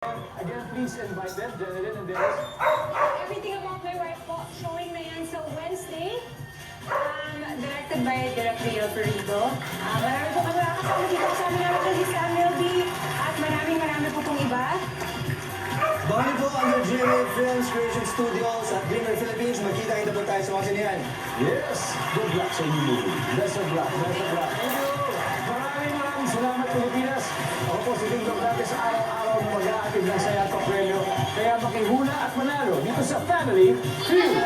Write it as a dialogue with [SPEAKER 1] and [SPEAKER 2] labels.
[SPEAKER 1] Again, please invite them, Jeneline and Dennis.
[SPEAKER 2] Everything About My Wife po, showing na yan sa Wednesday. Directed by Direk Rio Perrido. Marami po kami nakakasama dito. Kasama namin si Samuel B. At marami po pong iba.
[SPEAKER 3] Bali po ang GMA Films Creation Studios at Dreamer Philippines. Magkita-kita po tayo sa mga sinihan.
[SPEAKER 1] Yes, good luck sa inyong movie. Best of luck, best of luck. Thank you. Maraming salamat, Pilipinas. Ako po si Ding Dong dati sa araw-araw na mag-aatid ng saya at premyo. Kaya makihula at manalo dito sa Family Feud.